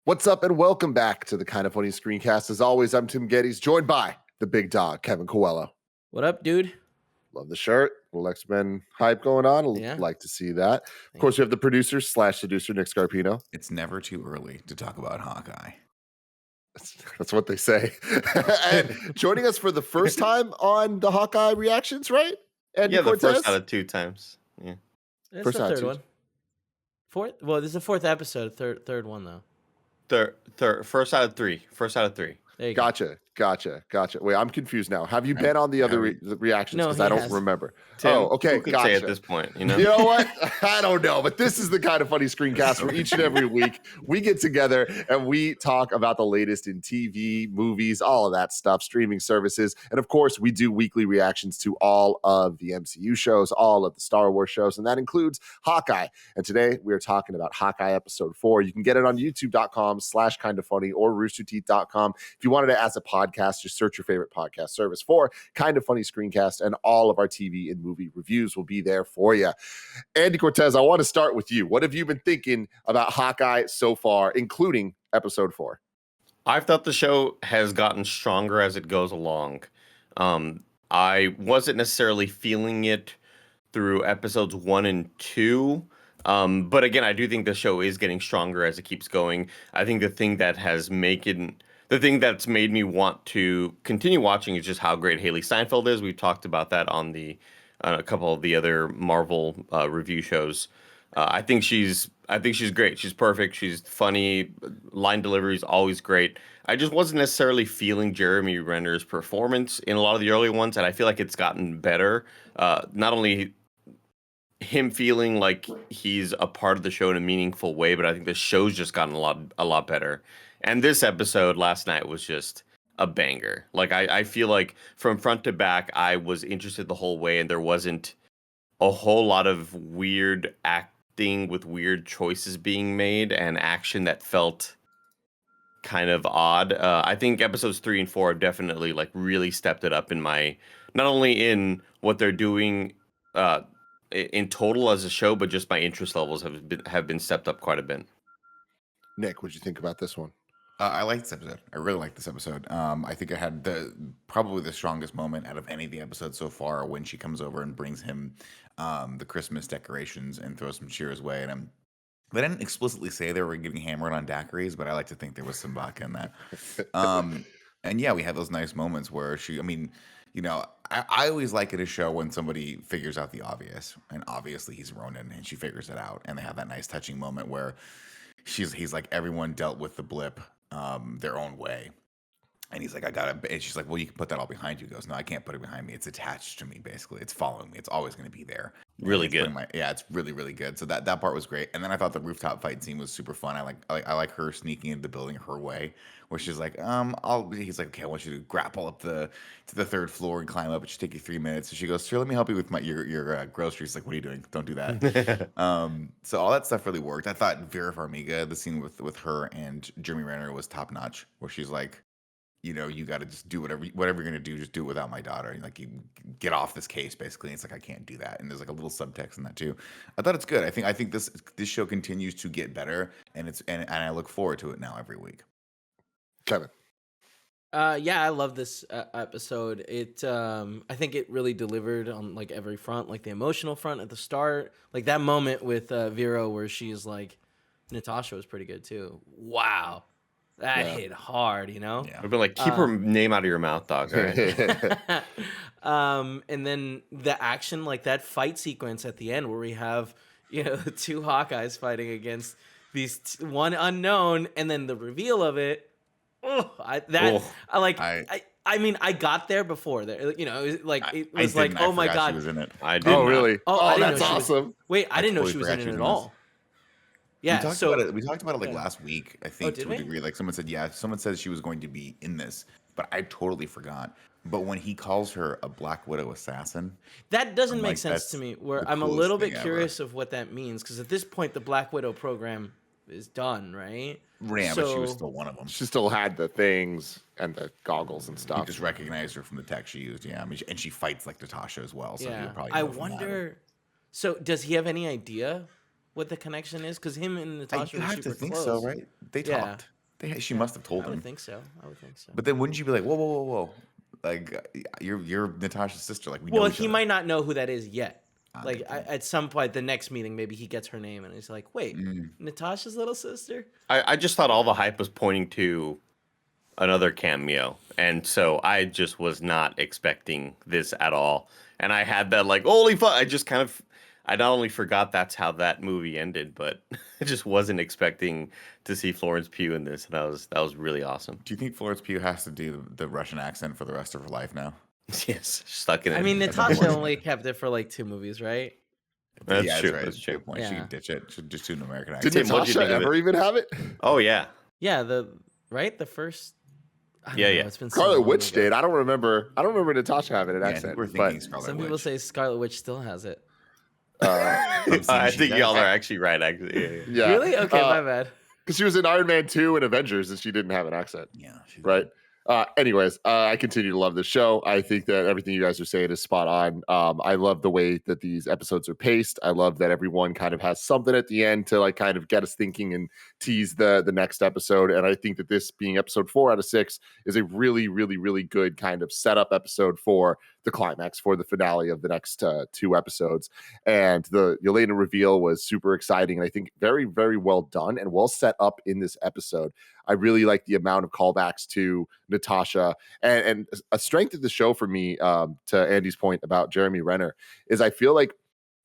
What's up, and welcome back to the Kind of Funny Screencast. As always, I'm Tim Geddes, joined by the big dog, Kevin Coelho. What up, dude? Love the shirt. Little X-Men hype going on. Yeah. Like to see that. Of course, we have the producer / seducer, Nick Scarpino. It's never too early to talk about Hawkeye. That's what they say. And joining us for the first time on the Hawkeye reactions, right? Andy Cortez? The first out of 2 times. Yeah. It's first the third one. Fourth? Well, this is the 4th episode. Third one, though. First out of 3. First out of 3. There you go. Gotcha. Wait, I'm confused now. Have you been on the other reactions? Because I don't remember. Tim, okay. Who could say at this point, You know what? I don't know. But this is the Kind of Funny Screencast where each and every week we get together and we talk about the latest in TV, movies, all of that stuff, streaming services. And of course, we do weekly reactions to all of the MCU shows, all of the Star Wars shows, and that includes Hawkeye. And today we are talking about Hawkeye episode 4. You can get it on youtube.com/kindoffunny or roosterteeth.com. If you wanted to ask a podcast, just search your favorite podcast service for Kind of Funny Screencast, and all of our TV and movie reviews will be there for you. Andy Cortez, I want to start with you. What have you been thinking about Hawkeye so far, including episode 4? I've thought the show has gotten stronger as it goes along. I wasn't necessarily feeling it through episodes 1 and 2. But again, I do think the show is getting stronger as it keeps going. I think the thing that's made me want to continue watching is just how great Haley Steinfeld is. We've talked about that on a couple of the other Marvel review shows. I think she's great. She's perfect. She's funny. Line delivery is always great. I just wasn't necessarily feeling Jeremy Renner's performance in a lot of the early ones, and I feel like it's gotten better. Not only him feeling like he's a part of the show in a meaningful way, but I think the show's just gotten a lot better. And this episode last night was just a banger. Like, I feel like from front to back, I was interested the whole way, and there wasn't a whole lot of weird acting with weird choices being made and action that felt kind of odd. I think episodes 3 and 4 have definitely really stepped it up not only in what they're doing in total as a show, but just my interest levels have been stepped up quite a bit. Nick, what'd you think about this one? I like this episode. I really like this episode. I think it had probably the strongest moment out of any of the episodes so far when she comes over and brings him the Christmas decorations and throws some cheer his way. And they didn't explicitly say they were getting hammered on daiquiris, but I like to think there was some vodka in that. And yeah, we had those nice moments where I always like it a show when somebody figures out the obvious, and obviously he's Ronan, and she figures it out, and they have that nice touching moment where he's like, everyone dealt with the blip their own way, and he's like, and she's like, well, you can put that all behind you. He goes, no, I can't put it behind me. It's attached to me, basically. It's following me. It's always going to be there. Really good. It's really, really good. So that part was great. And then I thought the rooftop fight scene was super fun. I like her sneaking into the building her way, where she's like, he's like, okay, I want you to grapple up to the 3rd floor and climb up. It should take you 3 minutes. So she goes, sure, let me help you with your groceries. Like, what are you doing? Don't do that. So all that stuff really worked. I thought Vera Farmiga, the scene with her and Jeremy Renner was top notch, where she's like, you got to just do whatever you're going to do, just do it without my daughter. Like, you get off this case, basically. It's like, I can't do that. And there's like a little subtext in that too. I thought it's good. I think this show continues to get better, and I look forward to it now every week. Kevin. Yeah, I love this episode. I think it really delivered on every front, like the emotional front at the start, like that moment with Vera where she's like, Natasha was pretty good too. Wow. That hit hard, Yeah. I've been like, keep her name out of your mouth, dog. All right? And then the action, like that fight sequence at the end where we have, the 2 Hawkeyes fighting against these one unknown, and then the reveal of it. I got there before there. It was like, oh my God. She was in it. I did. Oh, really? Oh, that's awesome. Wait, I didn't know she was in it at all. Yeah, we talked about it last week, I think, to a degree. Like, someone said she was going to be in this, but I totally forgot. But when he calls her a Black Widow assassin, that doesn't make sense to me. Where I'm a little bit curious of what that means, because at this point the Black Widow program is done, right? Yeah, but she was still one of them. She still had the things and the goggles and stuff. He just recognized her from the tech she used. Yeah, and she fights like Natasha as well. So yeah, probably I wonder. So does he have any idea what the connection is? Because him and Natasha you were have super to think close. so, right? They talked. She must have told I would him. think so. I would think so. But then wouldn't you be like, whoa, whoa, whoa, whoa? Like, you're Natasha's sister. Like, we know Well, each he other. might not know who that is yet. Like good point. at some point, the next meeting, maybe he gets her name and he's like, "Wait, Natasha's little sister." I just thought all the hype was pointing to another cameo, and so I just was not expecting this at all. And I had that like, holy fuck! I not only forgot that's how that movie ended, but I just wasn't expecting to see Florence Pugh in this, and that was really awesome. Do you think Florence Pugh has to do the Russian accent for the rest of her life now? Yes, stuck in it. I mean, Natasha only kept it for like 2 movies, right? That's Yeah, true. right. That's true. Good point. She Yeah. can ditch it. She just do an American Did accent. Tim, what'd you Natasha think of ever it? even have it? Oh yeah, Yeah, the first. I don't Yeah, know, yeah. It's been so Scarlet long Witch ago. did. I don't remember Natasha having an Yeah, I think accent. we're thinking But Scarlet Some Witch. people say Scarlet Witch still has it. I She think does. y'all are actually right. Actually, yeah. yeah, Really? Okay, my bad. because she was in Iron Man 2 and Avengers, and she didn't have an accent. Yeah, she's Right. Anyways, I continue to love this show. I think that everything you guys are saying is spot on. I love the way that these episodes are paced. I love that everyone kind of has something at the end to like kind of get us thinking and tease the next episode. And I think that this being episode 4 out of 6 is a really, really, really good kind of setup episode for the climax, for the finale of the next 2 episodes. And the Yelena reveal was super exciting, and I think very, very well done and well set up in this episode. I really like the amount of callbacks to Natasha, and a strength of the show for me, to Andy's point about Jeremy Renner, is I feel like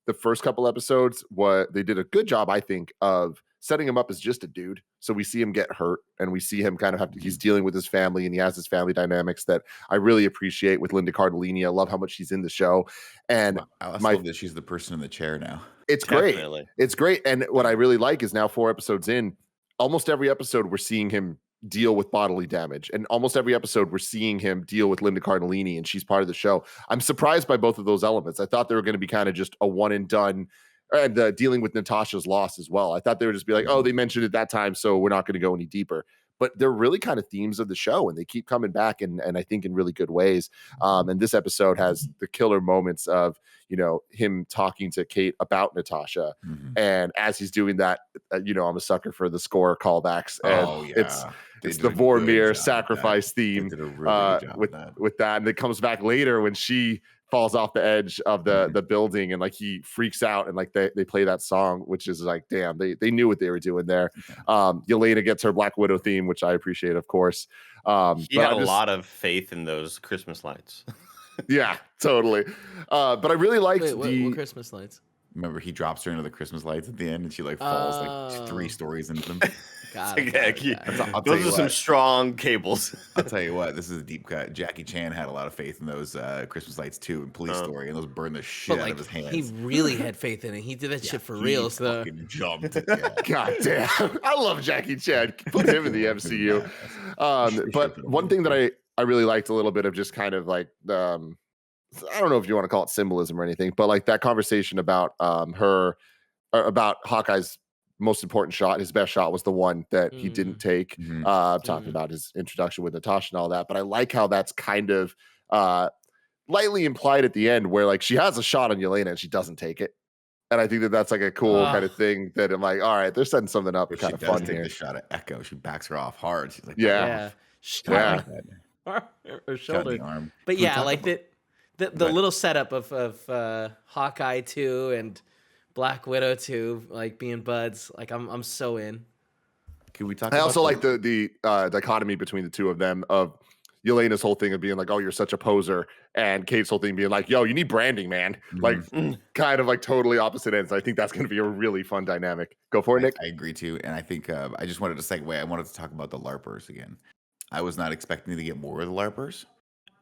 the first couple episodes, what they did a good job, I think, of setting him up as just a dude. So we see him get hurt, and we see him kind of he's dealing with his family, and he has his family dynamics that I really appreciate with Linda Cardellini. I love how much she's in the show, and I also my love that she's the person in the chair now. it's great. Definitely. It's great. And what I really like is now 4 episodes in, almost every episode we're seeing him deal with bodily damage. And almost every episode we're seeing him deal with Linda Cardellini, and she's part of the show. I'm surprised by both of those elements. I thought they were going to be kind of just a one and done, and dealing with Natasha's loss as well. I thought they would just be like, oh, they mentioned it that time, so we're not going to go any deeper. But they're really kind of themes of the show, and they keep coming back, and I think in really good ways. And this episode has the killer moments of, him talking to Kate about Natasha. And as he's doing that, I'm a sucker for the score callbacks. And it's the Vormir sacrifice theme They did a really good job with that. And it comes back later when she falls off the edge of the building, and like he freaks out, and like they play that song, which is like, damn, they knew what they were doing there. Yelena gets her Black Widow theme, which I appreciate, of course. He had a lot of faith in those Christmas lights. Yeah, totally. But I really liked Wait, what Christmas lights? Remember, he drops her into the Christmas lights at the end, and she like falls like 3 stories into them. Got Like, it. yeah, I'll tell those you are some what. strong cables. I'll tell you what, this is a deep cut. Jackie Chan had a lot of faith in those Christmas lights too, in Police Story, and those burned the shit But out like, of his hands. he really had faith in it. He did that shit for real. So fucking jumped. Yeah. God damn. I love Jackie Chan. Put him in the MCU. But one thing that I really liked a little bit of, just kind of like, I don't know if you want to call it symbolism or anything, but like that conversation about about Hawkeye's most important shot, his best shot was the one that he didn't take. Talking about his introduction with Natasha and all that. But I like how that's kind of lightly implied at the end, where like she has a shot on Yelena and she doesn't take it. And I think that that's like a cool kind of thing that I'm like, all right, they're setting something up But kind she of does fun take here. the shot at Echo. She backs her off hard. She's like, Yeah. yeah, Yeah. or shot in shoulder. the arm. But Can we yeah, talk like about- the little setup of Hawkeye 2 and Black Widow 2, like being buds. Like I'm so in. Can we talk? I about also like the dichotomy between the two of them, of Yelena's whole thing of being like, oh, you're such a poser, and Kate's whole thing being like, yo, you need branding, man. Like kind of like totally opposite ends. I think that's going to be a really fun dynamic. Go for it, Nick. I agree too, and I think I just wanted to segue. I wanted to talk about the LARPers again. I was not expecting to get more of the LARPers,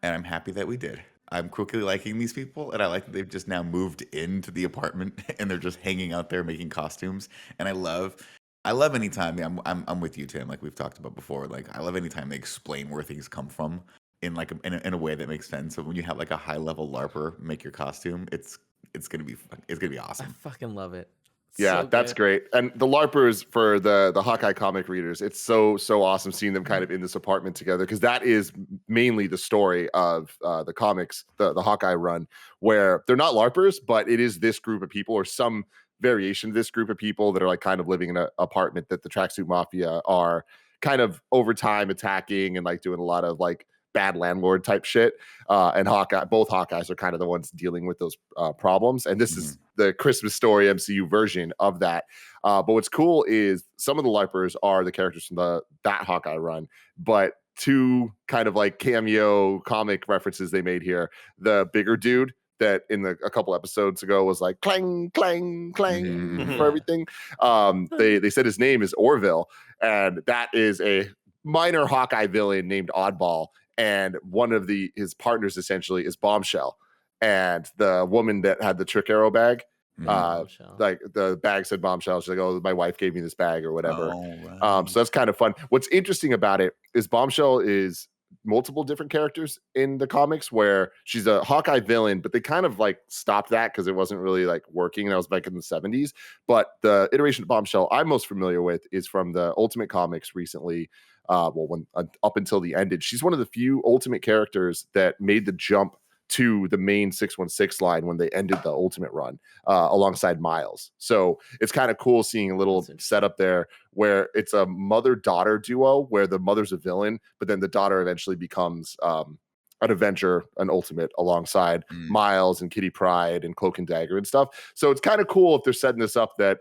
and I'm happy that we did. I'm quickly liking these people, and I like that they've just now moved into the apartment and they're just hanging out there making costumes. And I love anytime I'm with you, Tim, like we've talked about before. Like I love anytime they explain where things come from in like in a way that makes sense. So when you have like a high level LARPer make your costume, it's gonna be awesome. I fucking love it. Yeah, So that's good. great. And the LARPers, for the Hawkeye comic readers, it's so awesome seeing them kind of in this apartment together, because that is mainly the story of the comics, the Hawkeye run, where they're not LARPers, but it is this group of people, or some variation of this group of people, that are like kind of living in an apartment that the Tracksuit Mafia are kind of over time attacking and like doing a lot of like bad landlord type shit. And both Hawkeyes are kind of the ones dealing with those problems. And this is the Christmas Story MCU version of that. But what's cool is some of the LARPers are the characters from that Hawkeye run, but two kind of like cameo comic references they made here. The bigger dude that in a couple episodes ago was like clang, clang, clang for everything. They said his name is Orville, and that is a minor Hawkeye villain named Oddball. And one of his partners essentially is Bombshell. And the woman that had the trick arrow bag, like the bag said Bombshell. She's like, oh, my wife gave me this bag or whatever. Right. So that's kind of fun. What's interesting about it is Bombshell is multiple different characters in the comics, where she's a Hawkeye villain, but they kind of like stopped that because it wasn't really like working. That was back in the 70s. But the iteration of Bombshell I'm most familiar with is from the Ultimate Comics recently. When up until the ended, she's one of the few Ultimate characters that made the jump to the main 616 line when they ended the Ultimate run alongside Miles. So it's kind of cool seeing a little setup there where it's a mother-daughter duo where the mother's a villain, but then the daughter eventually becomes an Avenger, an Ultimate alongside Miles and Kitty Pryde and Cloak and Dagger and stuff. So it's kind of cool if they're setting this up that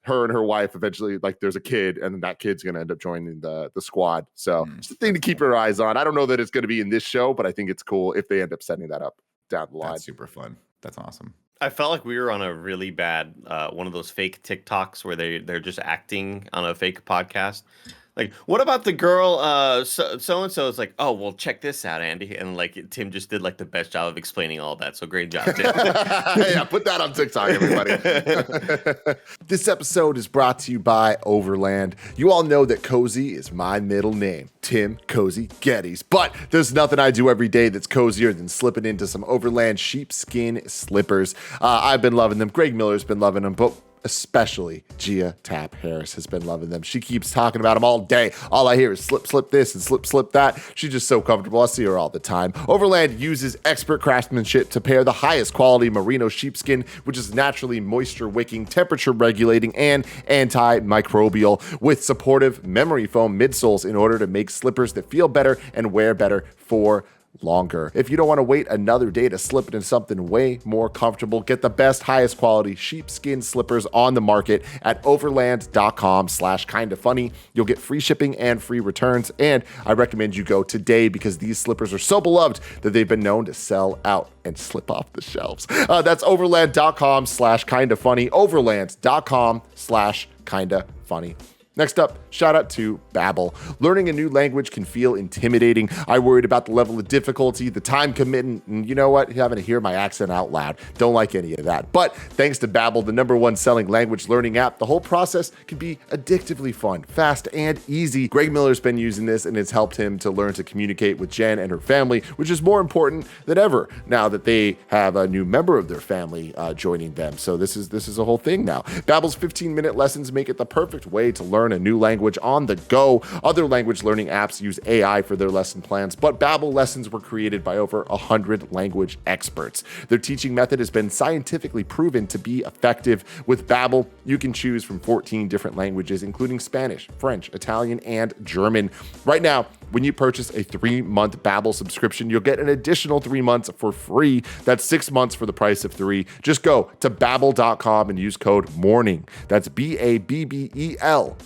her and her wife eventually, like, there's a kid, and then that kid's going to end up joining the squad. So it's a thing to keep your eyes on. I don't know that it's going to be in this show, but I think it's cool if they end up setting that up down the line. That's super fun. That's awesome. I felt like we were on a really bad one of those fake TikToks where they're just acting on a fake podcast. Like, what about the girl so and so is like, oh, well, check this out, Andy. And like Tim just did like the best job of explaining all that. So great job, Tim. Yeah, put that on TikTok, everybody. This episode is brought to you by Overland. You all know that Cozy is my middle name, Tim Cozy Geddes. But there's nothing I do every day that's cozier than slipping into some Overland sheepskin slippers. I've been loving them. Greg Miller's been loving them, but especially Gia Tap Harris has been loving them. She keeps talking about them all day. All I hear is slip, slip this and slip, slip that. She's just so comfortable. I see her all the time. Overland uses expert craftsmanship to pair the highest quality merino sheepskin, which is naturally moisture wicking, temperature regulating, and antimicrobial, with supportive memory foam midsoles in order to make slippers that feel better and wear better for longer. If you don't want to wait another day to slip into something way more comfortable, get the best, highest quality sheepskin slippers on the market at overland.com/kindafunny. You'll get free shipping and free returns, and I recommend you go today because these slippers are so beloved that they've been known to sell out and slip off the shelves. That's overland.com/kindafunny, overland.com/kindafunny. Next up, shout out to Babbel. Learning a new language can feel intimidating. I worried about the level of difficulty, the time commitment, and you know what? Having to hear my accent out loud. Don't like any of that. But thanks to Babbel, the #1 selling language learning app, the whole process can be addictively fun, fast, and easy. Greg Miller's been using this, and it's helped him to learn to communicate with Jen and her family, which is more important than ever now that they have a new member of their family joining them. So this is a whole thing now. Babbel's 15-minute lessons make it the perfect way to learn a new language on the go. Other language learning apps use AI for their lesson plans, but Babbel lessons were created by over 100 language experts. Their teaching method has been scientifically proven to be effective. With Babbel, you can choose from 14 different languages, including Spanish, French, Italian, and German. Right now, when you purchase a 3-month Babbel subscription, you'll get an additional 3 months for free. That's 6 months for the price of 3. Just go to babbel.com and use code MORNING. That's BABBEL.com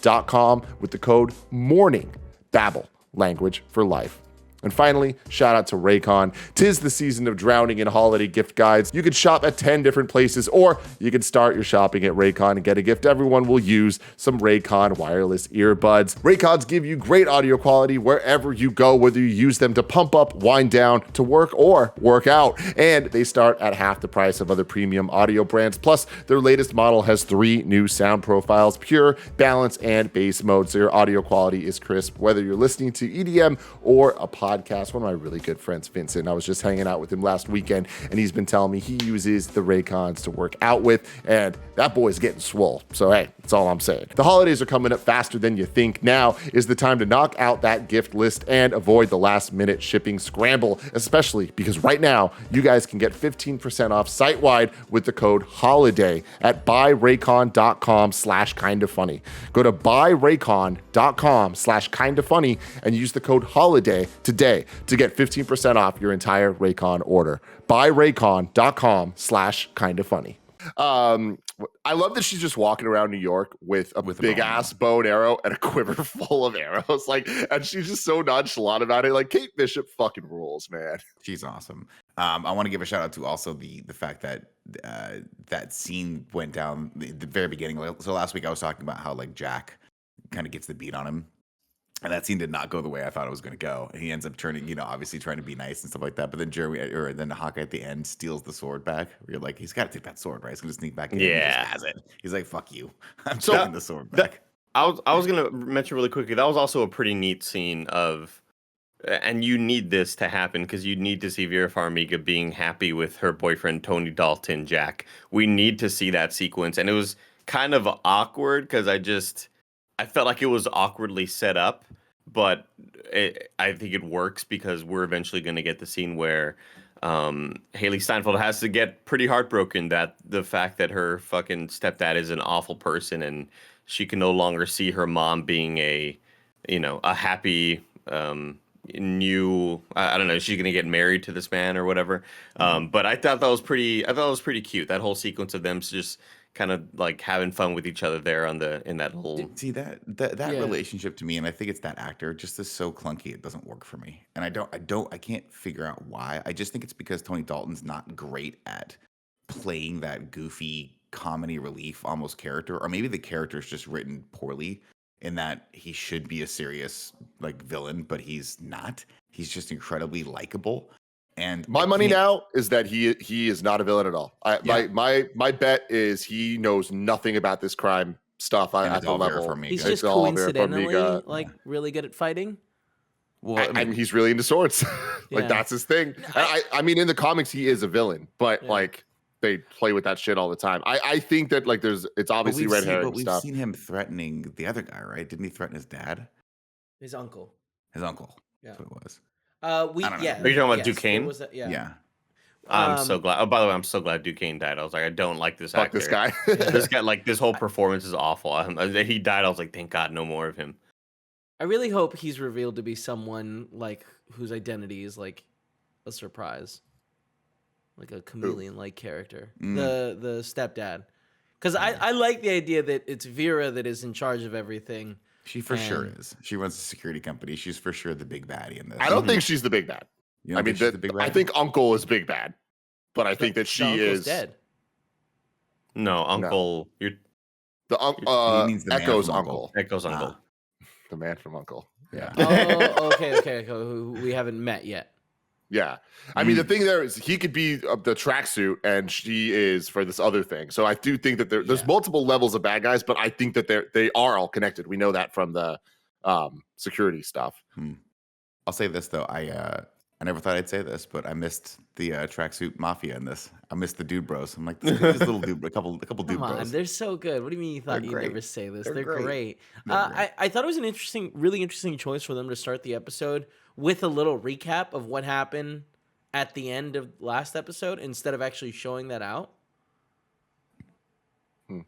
with the code MORNING. Babbel, language for life. And finally, shout out to Raycon. 'Tis the season of drowning in holiday gift guides. You can shop at 10 different places, or you can start your shopping at Raycon and get a gift everyone will use, some Raycon wireless earbuds. Raycons give you great audio quality wherever you go, whether you use them to pump up, wind down, to work, or work out. And they start at half the price of other premium audio brands. Plus, their latest model has 3 new sound profiles: pure, balance, and bass mode, so your audio quality is crisp, whether you're listening to EDM or a podcast podcast. One of my really good friends, Vincent. I was just hanging out with him last weekend, and he's been telling me he uses the Raycons to work out with, and that boy's getting swole. So, hey, that's all I'm saying. The holidays are coming up faster than you think. Now is the time to knock out that gift list and avoid the last-minute shipping scramble, especially because right now, you guys can get 15% off site-wide with the code HOLIDAY at buyraycon.com/kindafunny. Go to buyraycon.com/kindafunny and use the code HOLIDAY today to get 15% off your entire Raycon order. buyraycon.com/kindafunny. I love that she's just walking around New York with a big ass bow and arrow and a quiver full of arrows. Like, and she's just so nonchalant about it. Like, Kate Bishop fucking rules, man. She's awesome. I want to give a shout out to also the fact that that scene went down the very beginning. So last week I was talking about how like Jack kind of gets the beat on him. And that scene did not go the way I thought it was going to go. And he ends up turning, obviously trying to be nice and stuff like that. But then then Hawkeye at the end steals the sword back. You're like, he's got to take that sword, right? He's going to sneak back in. Yeah. And he just has it. He's like, fuck you. I'm taking the sword back. I was going to mention really quickly, that was also a pretty neat scene and you need this to happen because you need to see Vera Farmiga being happy with her boyfriend, Tony Dalton, Jack. We need to see that sequence. And it was kind of awkward because I felt like it was awkwardly set up, but I think it works because we're eventually going to get the scene where Haley Steinfeld has to get pretty heartbroken that the fact that her fucking stepdad is an awful person and she can no longer see her mom being a happy new, I don't know, she's going to get married to this man or whatever. But I thought that was pretty cute. That whole sequence of them just kind of like having fun with each other there in that whole. See that relationship to me, and I think it's that actor just is so clunky. It doesn't work for me, and I can't figure out why. I just think it's because Tony Dalton's not great at playing that goofy comedy relief almost character, or maybe the character's just written poorly in that he should be a serious like villain, but he's not. He's just incredibly likable. And my money now is that he is not a villain at all. My bet is he knows nothing about this crime stuff. At the level, he's just coincidentally like really good at fighting. Well, I mean, he's really into swords. That's his thing. I mean, in the comics, he is a villain, but like they play with that shit all the time. I think that like it's obviously red herring stuff. But we've seen him threatening the other guy, right? Didn't he threaten his dad? His uncle. His uncle. Yeah. That's what it was. Are you talking about Duquesne? Yeah. I'm so glad. Oh, by the way, I'm so glad Duquesne died. I was like, I don't like this actor. This guy. This guy, like, this whole performance is awful. He died. I was like, thank God, no more of him. I really hope he's revealed to be someone like whose identity is like a surprise, like a chameleon-like character. The stepdad, because I like the idea that it's Vera that is in charge of everything. She for sure is. She runs a security company. She's for sure the big baddie in this. I don't think she's the big bad. I mean, I think Uncle is big bad, but I think that she is dead. No, Uncle. He means the Echo's uncle. Echo's uncle. The man from Uncle. Yeah. Oh, okay. Who we haven't met yet. Yeah. I mean, the thing there is he could be the tracksuit and she is for this other thing. So I do think that there's multiple levels of bad guys, but I think that they are all connected. We know that from the security stuff. I'll say this though. I never thought I'd say this, but I missed the tracksuit mafia in this. I missed the dude bros. I'm like, this little dude, a couple dude Come on, bros. they're so good. What do you mean you thought you'd never say this? They're great. They're I thought it was an really interesting choice for them to start the episode with a little recap of what happened at the end of last episode instead of actually showing that out.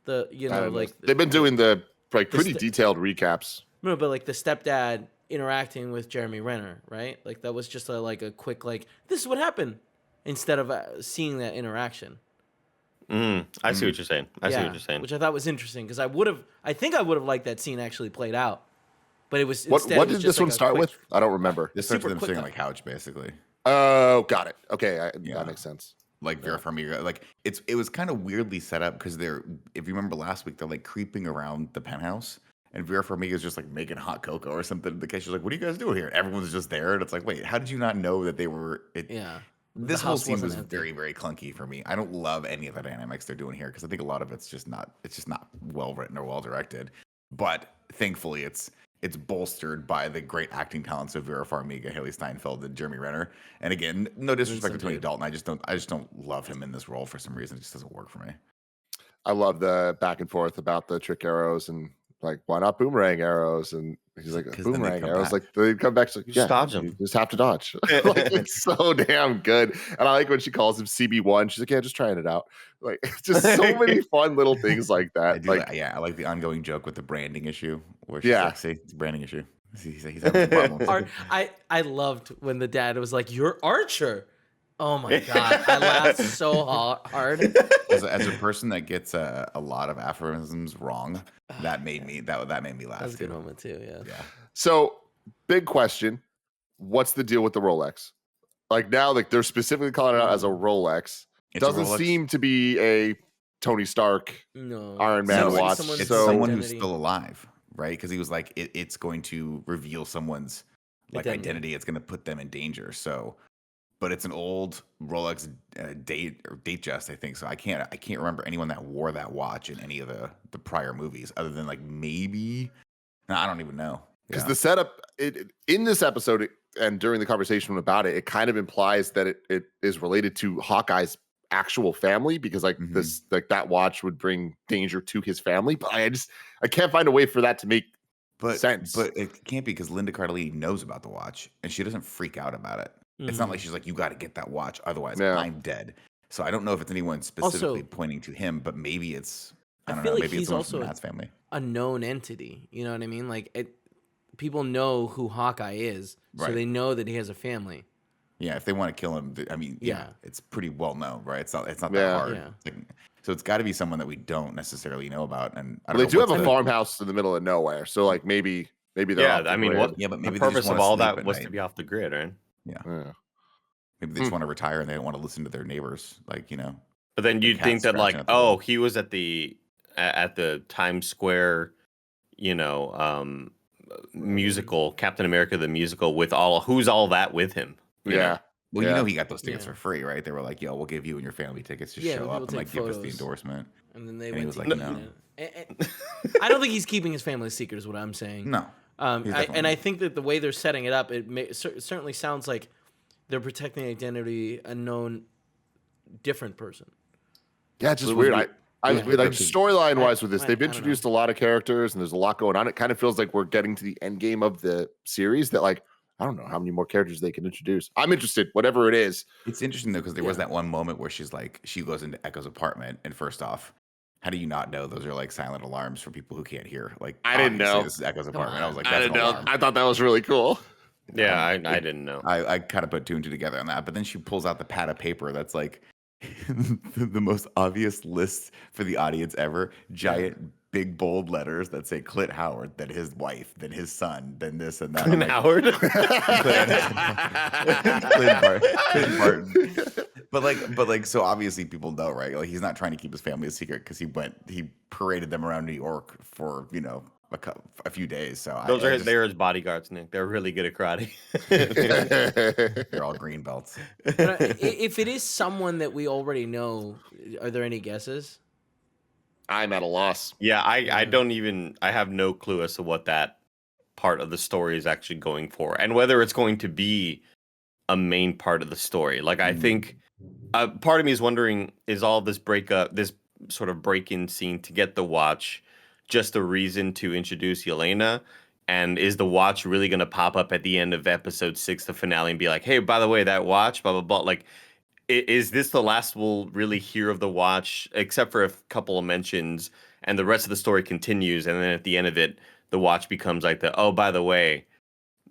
They've been doing the pretty detailed recaps. No, but like the stepdad interacting with Jeremy Renner, right? Like that was just a quick this is what happened instead of seeing that interaction. I see what you're saying. I see what you're saying. Which I thought was interesting because I think I would have liked that scene actually played out. But it was what did this one start with? I don't remember. This starts with them sitting on the couch, basically. Oh, got it. Okay, that makes sense. Like Vera Farmiga, like it was kind of weirdly set up because if you remember last week, they're like creeping around the penthouse, and Vera Farmiga is just like making hot cocoa or something. The case, she's like, "What are you guys doing here?" Everyone's just there, and it's like, wait, how did you not know that they were? This whole scene was very, very clunky for me. I don't love any of the dynamics they're doing here because I think a lot of it's just not well written or well directed. But thankfully, it's it's bolstered by the great acting talents of Vera Farmiga, Haley Steinfeld, and Jeremy Renner. And again, no disrespect to Tony Dalton, I just don't love him in this role for some reason. It just doesn't work for me. I love the back and forth about the trick arrows and like, why not boomerang arrows? And he's like, boomerang arrows, back. like they come back. She's like, You just dodge them. You just have to dodge. Like, it's so damn good. And I like when she calls him CB1. She's like, yeah, just trying it out. Like, just so many fun little things like that. I like the ongoing joke with the branding issue, where she's like, see, it's a branding issue. He's having problems. I loved when the dad was like, "You're Archer." Oh my god, I laughed so hard. As a person that gets a lot of aphorisms wrong, that made me laugh. That was a good moment too. Yeah. So, big question: what's the deal with the Rolex? Like now, like they're specifically calling it out as a Rolex. It's a Doesn't Rolex. seem to be a Tony Stark No. Iron Man Sounds like watch. someone's It's So someone who's identity. still alive, right? Because he was like, it's going to reveal someone's like identity. It's going to put them in danger. So, but it's an old Rolex date just, I think. So I can't remember anyone that wore that watch in any of the prior movies, other than like maybe. No, I don't even know. because Yeah. the setup in this episode and during the conversation about it, it kind of implies that it is related to Hawkeye's actual family, because like this, like that watch would bring danger to his family. But I can't find a way for that to make sense. But it can't be, because Linda Cardellini knows about the watch and she doesn't freak out about it. It's not like she's like, you got to get that watch, otherwise I'm dead. So I don't know if it's anyone specifically pointing to him, but maybe it's I don't know. like Maybe he's it's someone also from Matt's family. a known entity. You know what I mean? Like people know who Hawkeye is, so Right. they know that he has a family. Yeah, if they want to kill him, I mean, Yeah. it's pretty well known, right? It's not Yeah. that hard. Yeah. Like, so it's got to be someone that we don't necessarily know about. And I Well, don't they do know have what's a the- farmhouse in the middle of nowhere, so like maybe they're Yeah, off the I mean, grid. what? Yeah, but maybe the they just purpose of wanna all sleep that at was night. to be off the grid, right? Yeah, Yeah. maybe they just want to retire and they don't want to listen to their neighbors, like But then The you'd cat think that like, scratching at the oh, wall. he was at the Times Square, musical, Captain America the musical, with who's all that with him? You know? Yeah. Well, Yeah. he got those tickets Yeah. for free, right? They were like, "Yo, we'll give you and your family tickets. Just Yeah, show people up and take like give us the photos. endorsement." And then they And he went was to like, eat "No." it. I don't think he's keeping his family secret, is what I'm saying. No, he's definitely And I not. think that the way they're setting it up, certainly sounds like they're protecting the identity a known different person. Yeah, it's just It was weird. weird. I It was like weird. storyline wise with this, I they've don't know. introduced a lot of characters and there's a lot going on. It kind of feels like we're getting to the end game of the series that like I don't know how many more characters they can introduce. I'm interested, whatever it is. It's interesting though, because there was that one moment where she goes into Echo's apartment, and first off, how do you not know those are like silent alarms for people who can't hear? Like, I didn't obviously know. This is Echo's apartment. on. I was like, I that's didn't an know. alarm. I thought that was really cool. Yeah, I didn't know. I kind of put two and two together on that, but then she pulls out the pad of paper that's like the most obvious list for the audience ever. Giant, big, bold letters that say Clint Howard, then his wife, then his son, then this and that. I'm Clint like, Howard. Clint Barton. But like, so obviously people know, right? Like, he's not trying to keep his family a secret because he paraded them around New York for a few days. So They're his bodyguards, Nick. They're really good at karate. they're all green belts. If it is someone that we already know, are there any guesses? I'm at a loss. Yeah, I don't even. I have no clue as to what that part of the story is actually going for, and whether it's going to be a main part of the story. Like, I think part of me is wondering: is all this this sort of break-in scene to get the watch just a reason to introduce Yelena? And is the watch really going to pop up at the end of episode 6, the finale, and be like, hey, by the way, that watch, blah, blah, blah. Like, is this the last we'll really hear of the watch, except for a couple of mentions, and the rest of the story continues, and then at the end of it, the watch becomes like oh, by the way,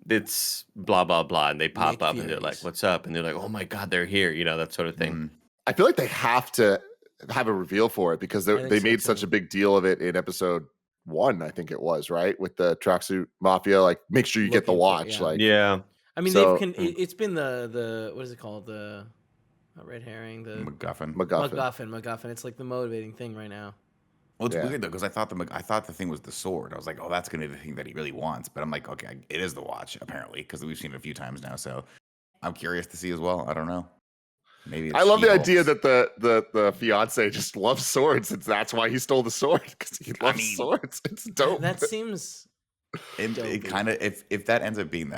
it's blah, blah, blah, and they pop Nick up, and they're like, Furies. what's up? And they're like, oh my God, they're here, that sort of thing. I feel like they have to have a reveal for it because I think they so, made too. such a big deal of it in episode 1, I think it was, right? With the tracksuit mafia, like make sure you get the Looking for it, watch. yeah. Like Yeah. I mean, So- it's been the what is it called? The not red herring, the MacGuffin. MacGuffin. It's like the motivating thing right now. Well, it's Yeah. weird though, because I thought the thing was the sword. I was like, oh, that's gonna be the thing that he really wants. But I'm like, okay, it is the watch apparently, because we've seen it a few times now. So I'm curious to see as well. I don't know. Maybe it's I love the She-Hulk's. idea that the fiance just loves swords. That's why he stole the sword because he loves mean- swords. It's dope. That seems And Dopey. it kind of if that ends up being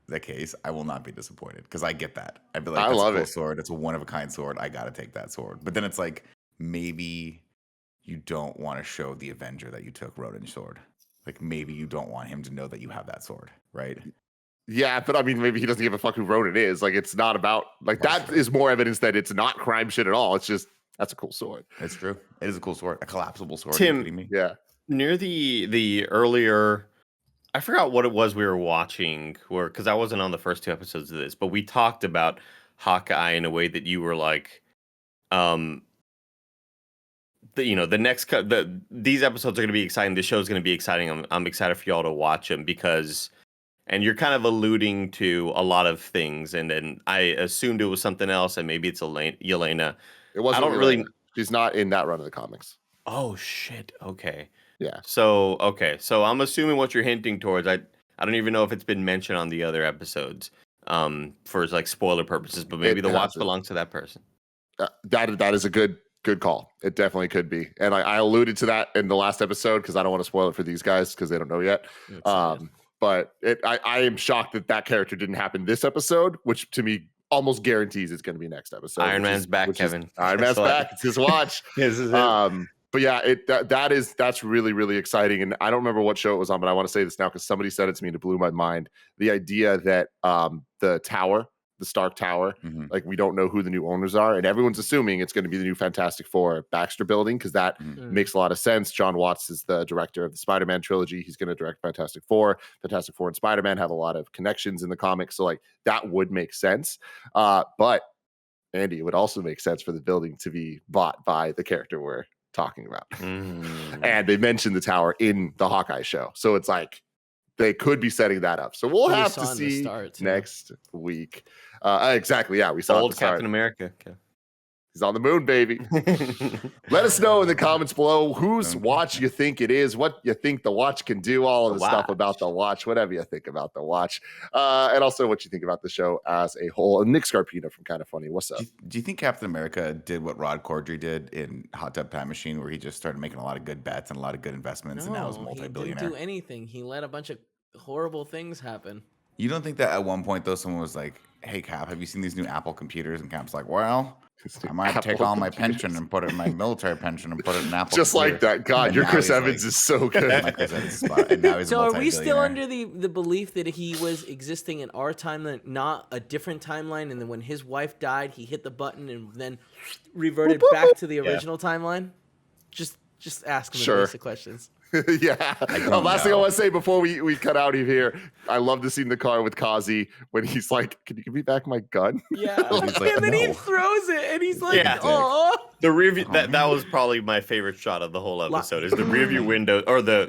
the case, I will not be disappointed because I get that. I'd be like, I that's love a cool it. sword. It's a one of a kind sword. I gotta take that sword. But then it's like maybe you don't want to show the Avenger that you took Rodin's sword. Like maybe you don't want him to know that you have that sword, right? Yeah, but I mean, maybe he doesn't give a fuck who Ronan is. Like, it's not about like That's that true. is more evidence that it's not crime shit at all. It's just that's a cool sword. It's true. It is a cool sword. A collapsible sword. Are Tim, you kidding me? Yeah. Near the earlier, I forgot what it was we were watching, or because I wasn't on the first 2 episodes of this, but we talked about Hawkeye in a way that you were like, the next these episodes are going to be exciting. The show's going to be exciting. I'm excited for y'all to watch them because, and you're kind of alluding to a lot of things, and then I assumed it was something else, and maybe it's Yelena. It wasn't don't Yelena. really- She's not in that run of the comics. Oh shit. Okay. Yeah. So I'm assuming what you're hinting towards. I don't even know if it's been mentioned on the other episodes, for like spoiler purposes, but maybe It the watch hasn't. belongs to that person. That is a good call. It definitely could be. And I alluded to that in the last episode because I don't want to spoil it for these guys because they don't know yet. But I am shocked that character didn't happen this episode, which to me almost guarantees it's going to be next episode. Iron Man's back, Kevin. Iron Man's back. It's his watch. This is it. But yeah, that's really, really exciting. And I don't remember what show it was on, but I want to say this now because somebody said it to me and it blew my mind. The idea that the tower, the Stark Tower, like we don't know who the new owners are, and everyone's assuming it's going to be the new Fantastic Four Baxter Building because that makes a lot of sense. John Watts is the director of the Spider-Man trilogy. He's going to direct Fantastic Four. Fantastic Four and Spider-Man have a lot of connections in the comics, so like that would make sense. But Andy, it would also make sense for the building to be bought by the character we're talking about. And they mentioned the tower in the Hawkeye show, so it's like they could be setting that up. So we'll have to see next week. Exactly. Yeah, we saw old Captain America. Okay. He's on the moon, baby. Let us know in the comments below whose watch you think it is, what you think the watch can do, all of the stuff about the watch, whatever you think about the watch, and also what you think about the show as a whole. And Nick Scarpino from KindaFunny, what's up? Do you think Captain America did what Rod Corddry did in Hot Tub Time Machine, where he just started making a lot of good bets and a lot of good investments, and now he's a multi-billionaire? He didn't do anything. He let a bunch of horrible things happen. You don't think that at one point, though, someone was like, hey, Cap, have you seen these new Apple computers? And Cap's like, well, I might take all my pension and put it in my military pension and put it in Apple. Just like that. God, and your Chris Evans is so good. My Chris Evans spot, and now he's So a are we still multi-billionaire. under the belief that he was existing in our timeline, not a different timeline, and then when his wife died, he hit the button and then reverted back to the original timeline? Just ask him the basic questions. Yeah. Last thing I want to say before we cut out of here, I love the scene in the car with Kazi when he's like, "Can you give me back my gun?" Yeah, He's like, and then he "No." throws it, and he's like, Yeah. "Oh." The review that was probably my favorite shot of the whole episode is the rear view window, or the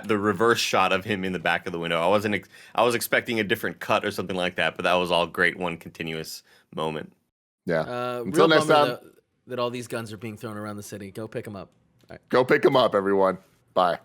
reverse shot of him in the back of the window. I was expecting a different cut or something like that, but that was all great, one continuous moment. Yeah. Until next time, that all these guns are being thrown around the city. Go pick them up. Go pick them up, everyone. Bye.